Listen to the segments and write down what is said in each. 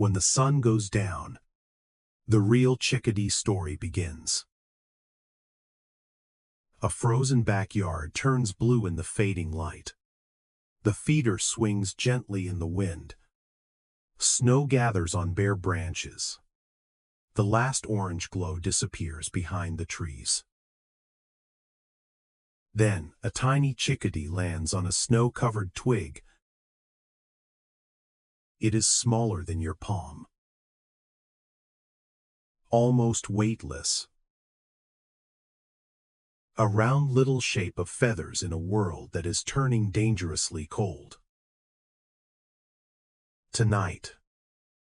When the sun goes down, the real chickadee story begins. A frozen backyard turns blue in the fading light. The feeder swings gently in the wind. Snow gathers on bare branches. The last orange glow disappears behind the trees. Then, a tiny chickadee lands on a snow-covered twig. It is smaller than your palm. Almost weightless. A round little shape of feathers in a world that is turning dangerously cold. Tonight,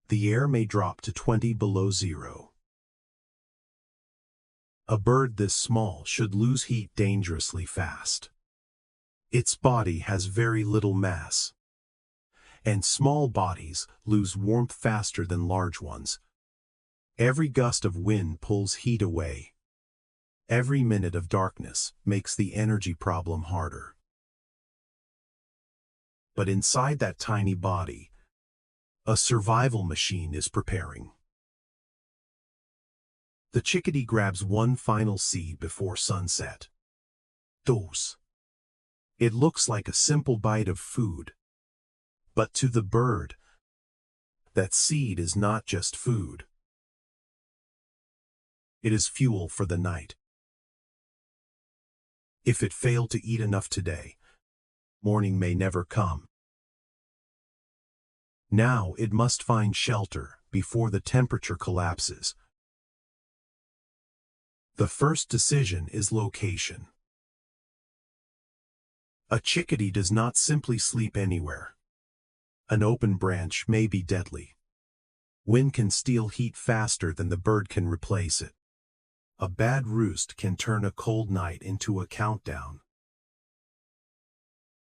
the air may drop to 20 below zero. A bird this small should lose heat dangerously fast. Its body has very little mass, and small bodies lose warmth faster than large ones. Every gust of wind pulls heat away. Every minute of darkness makes the energy problem harder. But inside that tiny body, a survival machine is preparing. The chickadee grabs one final seed before sunset. Dos. It looks like a simple bite of food. But to the bird, that seed is not just food. It is fuel for the night. If it failed to eat enough today, morning may never come. Now it must find shelter before the temperature collapses. The first decision is location. A chickadee does not simply sleep anywhere. An open branch may be deadly. Wind can steal heat faster than the bird can replace it. A bad roost can turn a cold night into a countdown.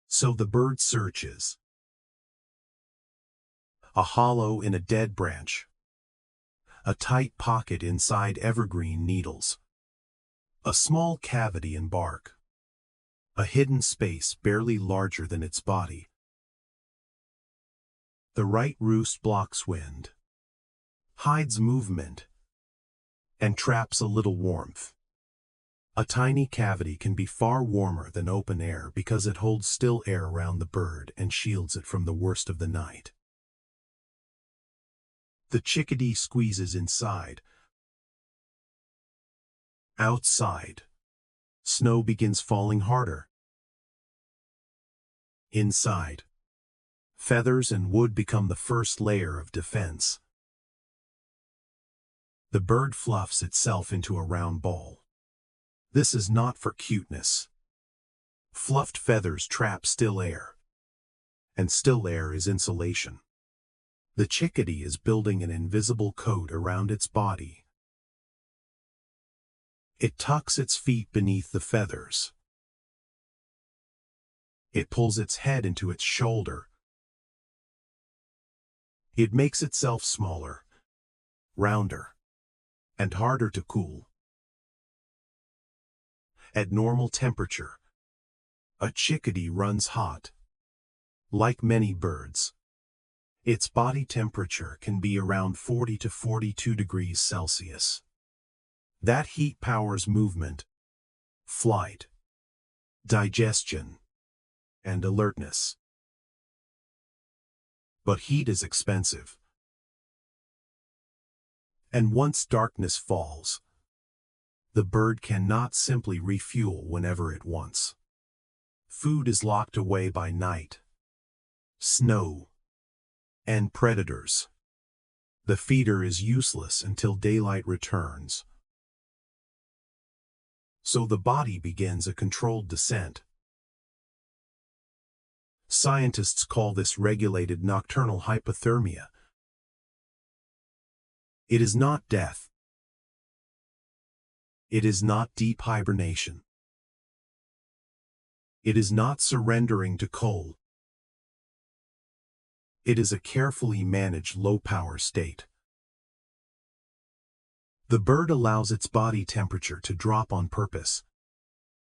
So the bird searches. A hollow in a dead branch. A tight pocket inside evergreen needles. A small cavity in bark. A hidden space barely larger than its body. The right roost blocks wind, hides movement, and traps a little warmth. A tiny cavity can be far warmer than open air because it holds still air around the bird and shields it from the worst of the night. The chickadee squeezes inside. Outside, snow begins falling harder. Inside, feathers and wood become the first layer of defense. The bird fluffs itself into a round ball. This is not for cuteness. Fluffed feathers trap still air, and still air is insulation. The chickadee is building an invisible coat around its body. It tucks its feet beneath the feathers. It pulls its head into its shoulder. It makes itself smaller, rounder, and harder to cool. At normal temperature, a chickadee runs hot. Like many birds, its body temperature can be around 40 to 42 degrees Celsius. That heat powers movement, flight, digestion, and alertness. But heat is expensive. And once darkness falls, the bird cannot simply refuel whenever it wants. Food is locked away by night, snow, and predators. The feeder is useless until daylight returns. So the body begins a controlled descent. Scientists call this regulated nocturnal hypothermia. It is not death. It is not deep hibernation. It is not surrendering to cold. It is a carefully managed low-power state. The bird allows its body temperature to drop on purpose.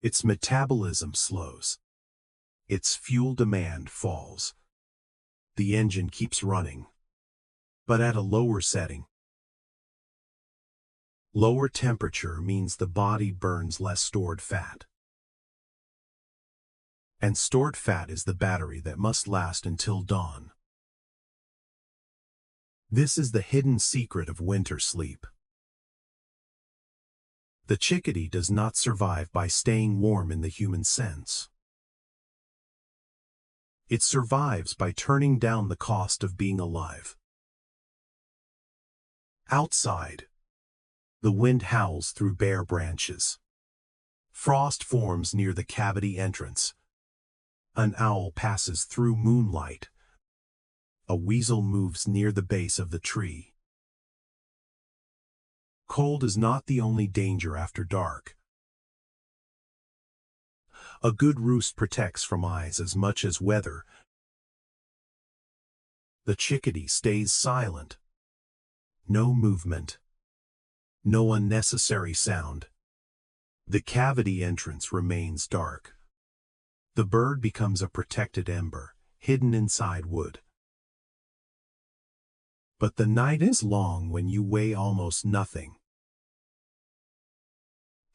Its metabolism slows. Its fuel demand falls. The engine keeps running. but at a lower setting. Lower temperature means the body burns less stored fat. And stored fat is the battery that must last until dawn. This is the hidden secret of winter sleep. The chickadee does not survive by staying warm in the human sense. It survives by turning down the cost of being alive. Outside, the wind howls through bare branches. Frost forms near the cavity entrance. An owl passes through moonlight. A weasel moves near the base of the tree. Cold is not the only danger after dark. A good roost protects from eyes as much as weather. The chickadee stays silent. No movement. No unnecessary sound. The cavity entrance remains dark. The bird becomes a protected ember, hidden inside wood. But the night is long when you weigh almost nothing.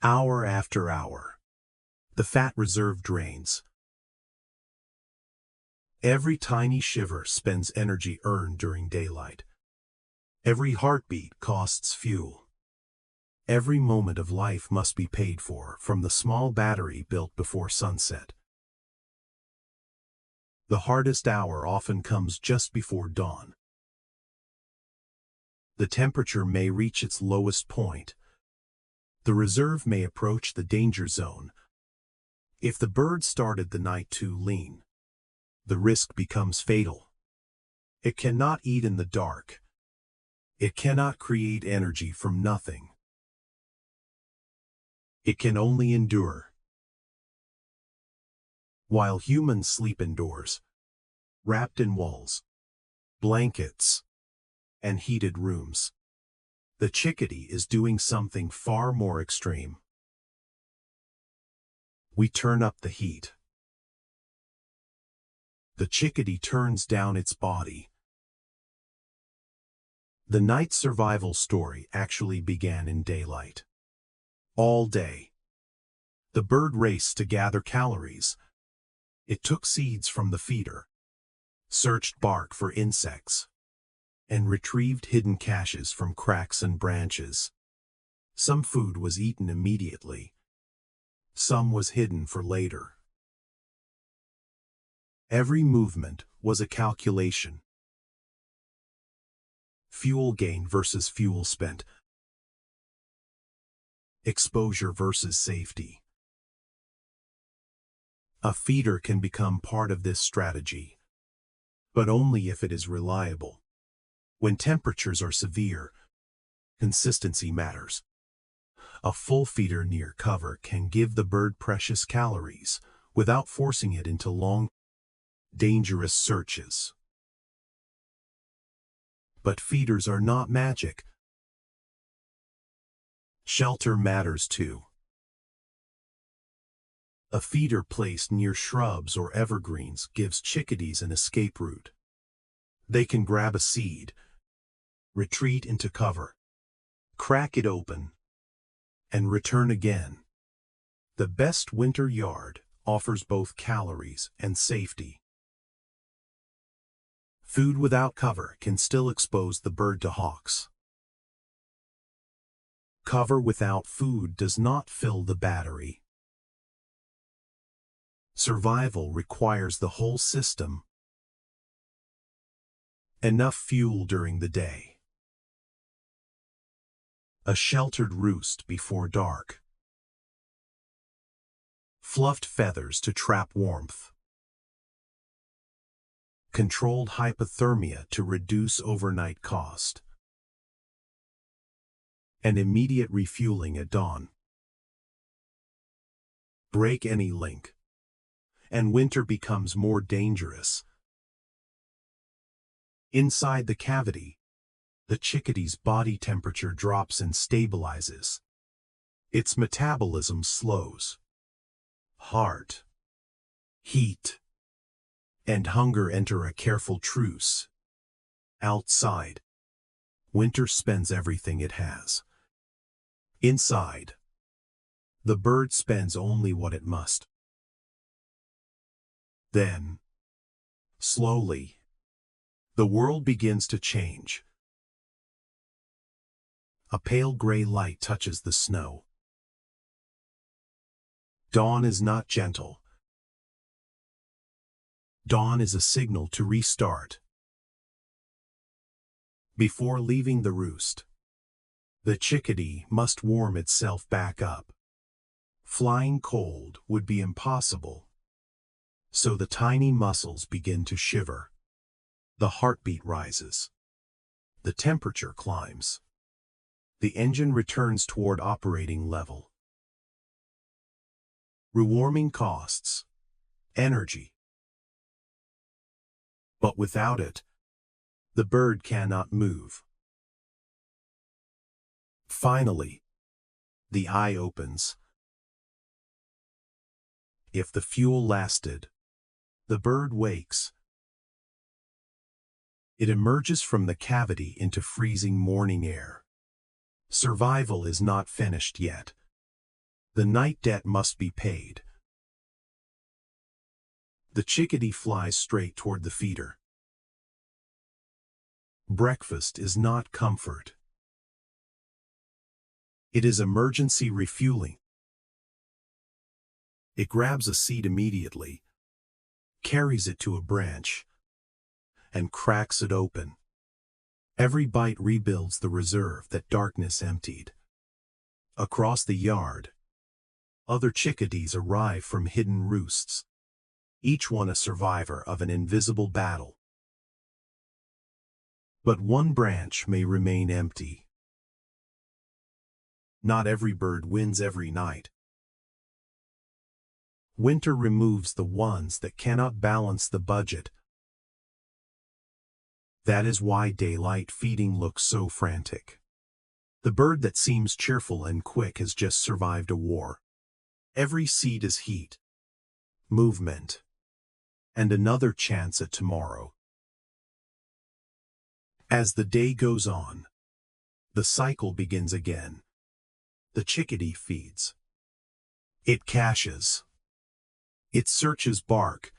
Hour after hour, the fat reserve drains. Every tiny shiver spends energy earned during daylight. Every heartbeat costs fuel. Every moment of life must be paid for from the small battery built before sunset. The hardest hour often comes just before dawn. The temperature may reach its lowest point. The reserve may approach the danger zone. If the bird started the night too lean, the risk becomes fatal. It cannot eat in the dark. It cannot create energy from nothing. It can only endure. While humans sleep indoors, wrapped in walls, blankets, and heated rooms, the chickadee is doing something far more extreme. We turn up the heat. The chickadee turns down its body. The night survival story actually began in daylight. All day, the bird raced to gather calories. It took seeds from the feeder, searched bark for insects, and retrieved hidden caches from cracks and branches. Some food was eaten immediately. Some was hidden for later. Every movement was a calculation. Fuel gain versus fuel spent. Exposure versus safety. A feeder can become part of this strategy, but only if it is reliable. When temperatures are severe, consistency matters. A full feeder near cover can give the bird precious calories without forcing it into long, dangerous searches. But feeders are not magic. Shelter matters too. A feeder placed near shrubs or evergreens gives chickadees an escape route. They can grab a seed, retreat into cover, crack it open, and return again. The best winter yard offers both calories and safety. Food without cover can still expose the bird to hawks. Cover without food does not fill the battery. Survival requires the whole system. Enough fuel during the day. A sheltered roost before dark. Fluffed feathers to trap warmth. Controlled hypothermia to reduce overnight cost. And immediate refueling at dawn. Break any link, and winter becomes more dangerous. Inside the cavity, the chickadee's body temperature drops and stabilizes. Its metabolism slows. Heart, heat, and hunger enter a careful truce. Outside, Winter spends everything it has. Inside, the bird spends only what it must. Then, slowly, the world begins to change. A pale gray light touches the snow. Dawn is not gentle. Dawn is a signal to restart. Before leaving the roost, the chickadee must warm itself back up. Flying cold would be impossible, so the tiny muscles begin to shiver. The heartbeat rises. The temperature climbs. The engine returns toward operating level. Rewarming costs energy. But without it, the bird cannot move. Finally, the eye opens. If the fuel lasted, the bird wakes. It emerges from the cavity into freezing morning air. Survival is not finished yet. The night debt must be paid. The chickadee flies straight toward the feeder. Breakfast is not comfort. It is emergency refueling. It grabs a seed immediately, carries it to a branch, and cracks it open. Every bite rebuilds the reserve that darkness emptied. Across the yard, other chickadees arrive from hidden roosts, each one a survivor of an invisible battle. But one branch may remain empty. Not every bird wins every night. Winter removes the ones that cannot balance the budget. That is why daylight feeding looks so frantic. The bird that seems cheerful and quick has just survived a war. Every seed is heat, movement, and another chance at tomorrow. As the day goes on, the cycle begins again. The chickadee feeds. It caches. It searches bark.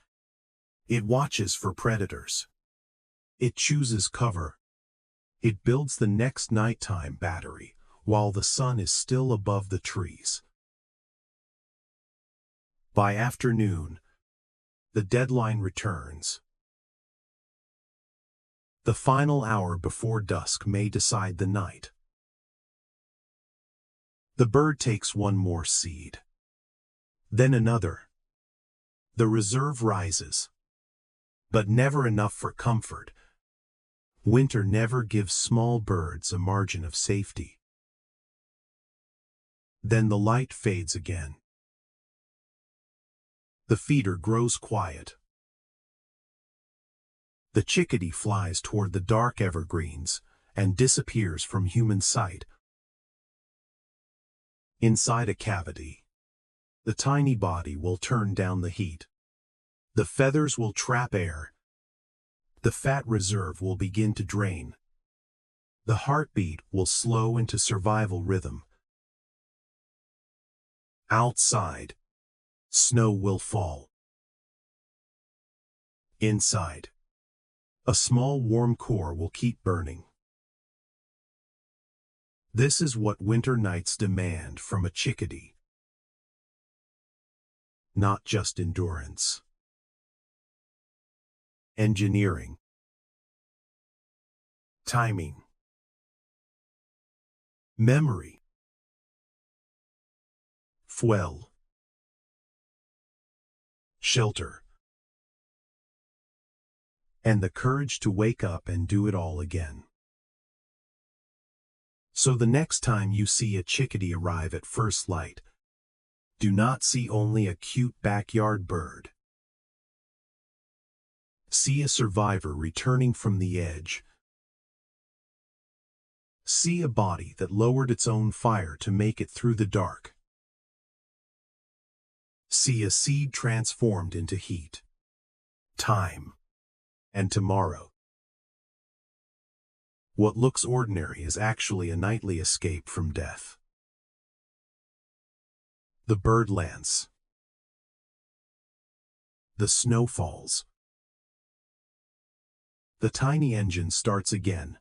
It watches for predators. It chooses cover. It builds the next nighttime battery while the sun is still above the trees. By afternoon, the deadline returns. The final hour before dusk may decide the night. The bird takes one more seed. Then another. The reserve rises. But never enough for comfort. Winter never gives small birds a margin of safety. Then the light fades again. The feeder grows quiet. The chickadee flies toward the dark evergreens and disappears from human sight. Inside a cavity, the tiny body will turn down the heat. The feathers will trap air. The fat reserve will begin to drain. The heartbeat will slow into survival rhythm. Outside, snow will fall. Inside, a small warm core will keep burning. This is what winter nights demand from a chickadee. Not just endurance. Engineering. Timing. Memory. Fuel. Shelter. And the courage to wake up and do it all again. So the next time you see a chickadee arrive at first light, do not see only a cute backyard bird. See a survivor returning from the edge. See a body that lowered its own fire to make it through the dark. See a seed transformed into heat, time, and tomorrow. What looks ordinary is actually a nightly escape from death. The bird lands. The snow falls. The tiny engine starts again,